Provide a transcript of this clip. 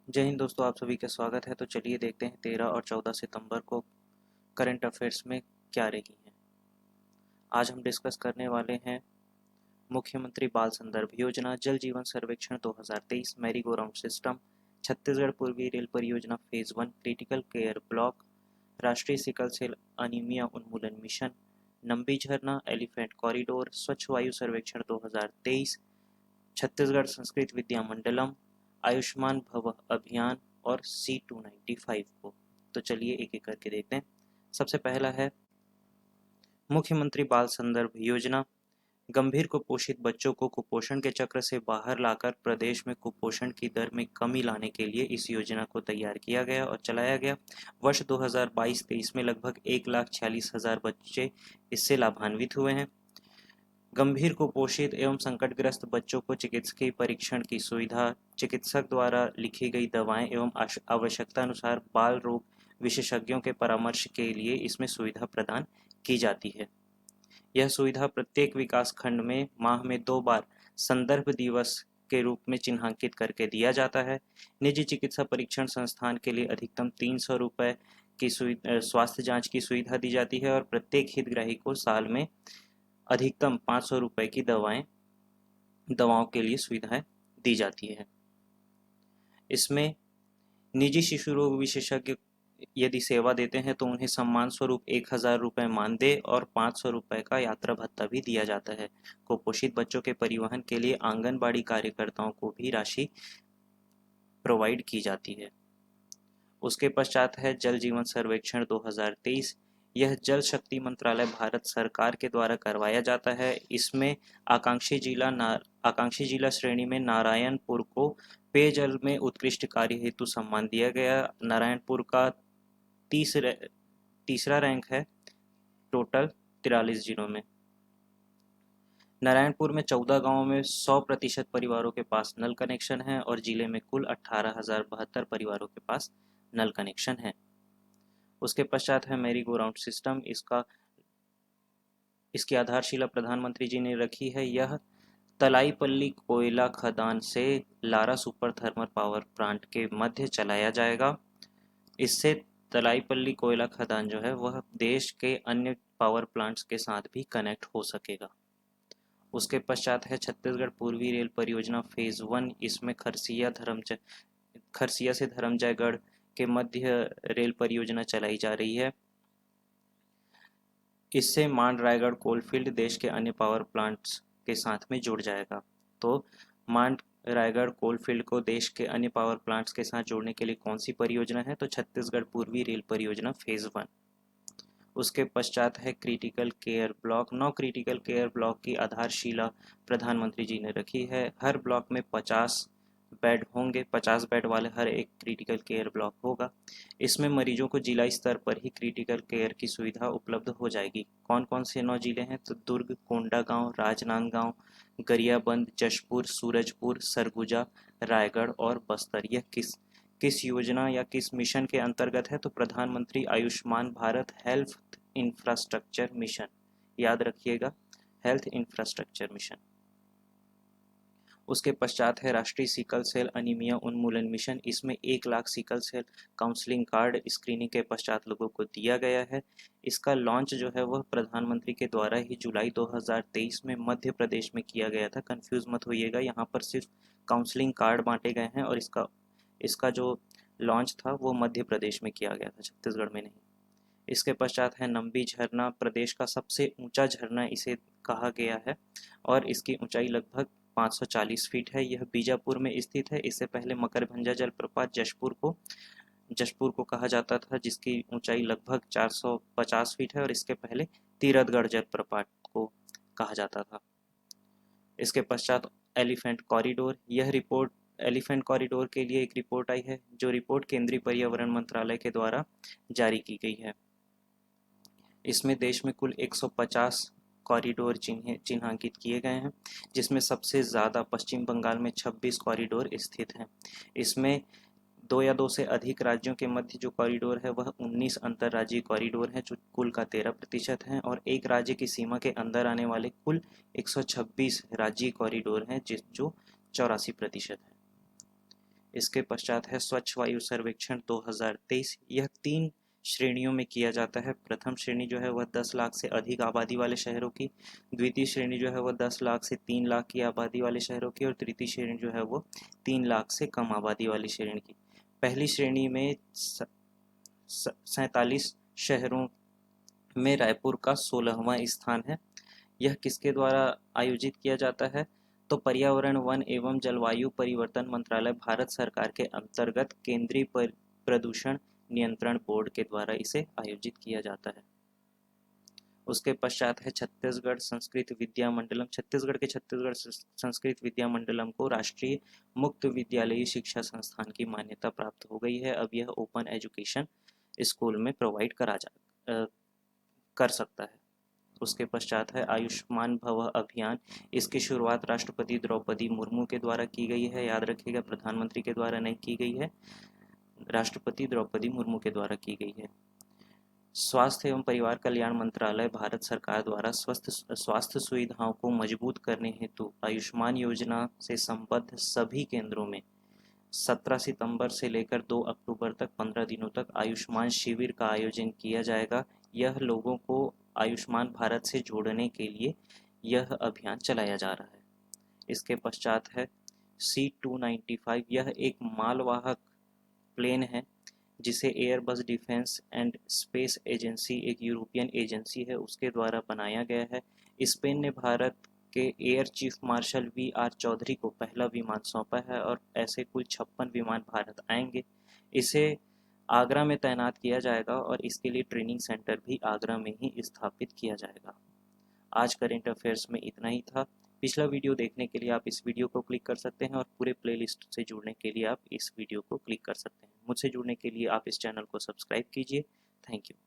जय हिंद दोस्तों, आप सभी का स्वागत है। तो चलिए देखते हैं 13 और 14 सितंबर को करंट अफेयर्स में क्या रही हैं। आज हम डिस्कस करने वाले हैं मुख्यमंत्री बाल संदर्भ योजना, जल जीवन सर्वेक्षण 2023, merry go round system, Chhattisgarh पूर्वी रेल परियोजना फेज 1, क्रिटिकल केयर ब्लॉक, राष्ट्रीय सिकल सेल अनीमिया उन्मूलन मिशन, नंबी झरना एलिफेंट कॉरिडोर, स्वच्छ वायु सर्वेक्षण 2023, छत्तीसगढ़ संस्कृत विद्या मंडलम, आयुष्मान भव अभियान और C295 को। तो चलिए एक एक करके देखते हैं। सबसे पहला है मुख्यमंत्री बाल संदर्भ योजना। गंभीर कुपोषित बच्चों को कुपोषण के चक्र से बाहर लाकर प्रदेश में कुपोषण की दर में कमी लाने के लिए इस योजना को तैयार किया गया और चलाया गया। वर्ष 2022-23 में लगभग 1,46,000 बच्चे इससे लाभान्वित हुए हैं। गंभीर कुपोषित एवं संकटग्रस्त बच्चों को चिकित्सकीय परीक्षण की सुविधा, चिकित्सक द्वारा लिखी गई दवाएं एवं आवश्यकतानुसार बाल रोग विशेषज्ञों के परामर्श के लिए इसमें सुविधा प्रदान की जाती है। यह सुविधा प्रत्येक विकास खंड में माह में 2 बार संदर्भ दिवस के रूप में चिन्हांकित करके दिया जाता है। निजी चिकित्सा परीक्षण संस्थान के लिए अधिकतम 300 रुपये की स्वास्थ्य जांच की सुविधा दी जाती है और प्रत्येक हितग्राही को साल में अधिकतम 500 रुपये की दवाओं के लिए सुविधाएं दी जाती है। इसमें निजी शिशु रोग विशेषज्ञ यदि सेवा देते हैं तो उन्हें सम्मान स्वरूप 1,000 रुपये मानदेय और 500 रुपये का यात्रा भत्ता भी दिया जाता है। कुपोषित बच्चों के परिवहन के लिए आंगनबाड़ी कार्यकर्ताओं को भी राशि प्रोवाइड की जाती है। उसके पश्चात है जल जीवन सर्वेक्षण 2023। यह जल शक्ति मंत्रालय भारत सरकार के द्वारा करवाया जाता है। इसमें आकांक्षी जिला श्रेणी में नारायणपुर को पेयजल में उत्कृष्ट कार्य हेतु सम्मान दिया गया। नारायणपुर का तीसरा रैंक है टोटल 43 जिलों में। नारायणपुर में 14 गांवों में 100% परिवारों के पास नल कनेक्शन है और जिले में कुल 18,072 परिवारों के पास नल कनेक्शन है। उसके पश्चात है मेरी गो राउंड सिस्टम। इसकी आधारशिला प्रधानमंत्री जी ने रखी है। यह तलाईपल्ली कोयला खदान से Lara super thermal power plant के मध्य चलाया जाएगा। इससे तलाईपल्ली कोयला खदान जो है वह देश के अन्य पावर प्लांट्स के साथ भी कनेक्ट हो सकेगा। उसके पश्चात है छत्तीसगढ़ पूर्वी रेल परियोजना फेज 1। इसमें खरसिया से धरमजयगढ़ के मध्य रेल परियोजना चलाई जा रही है। इससे मांड रायगढ़ कोलफील्ड देश के अन्य पावर प्लांट्स के साथ में जुड़ जाएगा। तो मांड रायगढ़ कोलफील्ड को देश के अन्य पावर प्लांट्स के साथ जोड़ने के लिए कौन सी परियोजना है? तो छत्तीसगढ़ पूर्वी रेल परियोजना फेज 1। उसके पश्चात है critical care block. 9 critical care block की आधारशिला प्रधानमंत्री जी ने रखी है। हर ब्लॉक में 50 बेड होंगे। 50 बेड वाले हर एक क्रिटिकल केयर ब्लॉक होगा। इसमें मरीजों को जिला स्तर पर ही क्रिटिकल केयर की सुविधा उपलब्ध हो जाएगी। कौन कौन से 9 जिले हैं? तो दुर्ग, कोंडागांव, राजनांदगांव, गरियाबंद, जशपुर, सूरजपुर, सरगुजा, रायगढ़ और बस्तर। यह किस योजना या किस मिशन के अंतर्गत है? तो प्रधानमंत्री Ayushman Bharat health infrastructure mission. याद रखिएगा, हेल्थ इंफ्रास्ट्रक्चर मिशन। उसके पश्चात है राष्ट्रीय सिकल सेल अनीमिया उन्मूलन मिशन। इसमें 1,00,000 sickle cell counselling card screening के पश्चात लोगों को दिया गया है। इसका लॉन्च जो है वह प्रधानमंत्री के द्वारा ही जुलाई 2023 में मध्य प्रदेश में किया गया था। कंफ्यूज मत होइएगा, यहाँ पर सिर्फ काउंसलिंग कार्ड बांटे गए हैं और इसका जो लॉन्च था वो मध्य प्रदेश में किया गया था, छत्तीसगढ़ में नहीं। इसके पश्चात है नंबी झरना। प्रदेश का सबसे ऊंचा झरना इसे कहा गया है और इसकी ऊंचाई लगभग 540 फीट है। यह बीजापुर में स्थित है। इससे पहले मकरभंजा जलप्रपात जशपुर को कहा जाता था, जिसकी ऊंचाई लगभग 450 फीट है और इसके पहले तीरथगढ़ जलप्रपात को कहा जाता था। इसके पश्चात एलिफेंट कॉरिडोर। यह रिपोर्ट एलिफेंट कॉरिडोर के लिए एक रिपोर्ट आई है, जो रिपोर्ट केंद्रीय पर्यावरण मंत्रालय के द्वारा जारी की गई है। इसमें देश में कुल 150 कॉरिडोर चिन्हांकित किए गए हैं, जिसमें सबसे ज़्यादा पश्चिम बंगाल में 26 कॉरिडोर स्थित हैं। इसमें 2 या 2 से अधिक राज्यों के मध्य जो कॉरिडोर है वह 19 अंतर्राज्यीय कॉरिडोर हैं, जो कुल का 13% हैं, और एक राज्य की सीमा के अंदर आने वाले कुल 126 राज्यीय कॉरिडोर हैं, जो 84% है। इसके पश्चात है स्वच्छ वायु सर्वेक्षण 2023। यह 3 श्रेणियों में किया जाता है। प्रथम श्रेणी जो है वह 10 लाख से अधिक आबादी वाले शहरों की, द्वितीय श्रेणी जो है वह 10 लाख से 3 लाख की आबादी वाले शहरों की, और तृतीय श्रेणी जो है वो 3 लाख से कम आबादी वाली श्रेणी की। पहली श्रेणी में 47 शहरों में रायपुर का 16वां स्थान है। यह किसके द्वारा आयोजित किया जाता है? तो पर्यावरण, वन एवं जलवायु परिवर्तन मंत्रालय, भारत सरकार के अंतर्गत केंद्रीय प्रदूषण नियंत्रण बोर्ड के द्वारा इसे आयोजित किया जाता है। उसके पश्चात है छत्तीसगढ़ संस्कृत विद्या मंडलम। छत्तीसगढ़ के छत्तीसगढ़ संस्कृत विद्या मंडलम को राष्ट्रीय मुक्त विद्यालयी शिक्षा संस्थान की मान्यता प्राप्त हो गई है। अब यह ओपन एजुकेशन स्कूल में प्रोवाइड कर सकता है। उसके पश्चात है आयुष्मान भव अभियान। इसकी शुरुआत राष्ट्रपति द्रौपदी मुर्मू के द्वारा की गई है। याद रखिएगा, प्रधानमंत्री के द्वारा नहीं की गई है, राष्ट्रपति द्रौपदी मुर्मू के द्वारा की गई है। स्वास्थ्य एवं परिवार कल्याण मंत्रालय, भारत सरकार द्वारा स्वास्थ्य सुविधाओं को मजबूत करने हेतु आयुष्मान योजना से संबद्ध सभी केंद्रों में 17 सितंबर से लेकर 2 अक्टूबर तक 15 दिनों तक आयुष्मान शिविर का आयोजन किया जाएगा। यह लोगों को आयुष्मान भारत से जोड़ने के लिए यह अभियान चलाया जा रहा है। इसके पश्चात है C295। यह एक मालवाहक प्लेन है जिसे Airbus defence and space agency, एक यूरोपियन एजेंसी है, उसके द्वारा बनाया गया है। इस प्लेन ने भारत के air chief marshal VR Chaudhary को पहला विमान सौंपा है और ऐसे कुल 56 विमान भारत आएंगे। इसे आगरा में तैनात किया जाएगा और इसके लिए ट्रेनिंग सेंटर भी आगरा में ही स्थापित किया जाएगा। आज करेंट अफेयर्स में इतना ही था। पिछला वीडियो देखने के लिए आप इस वीडियो को क्लिक कर सकते हैं और पूरे प्लेलिस्ट से जुड़ने के लिए आप इस वीडियो को क्लिक कर सकते हैं। मुझसे जुड़ने के लिए आप इस चैनल को सब्सक्राइब कीजिए। Thank you.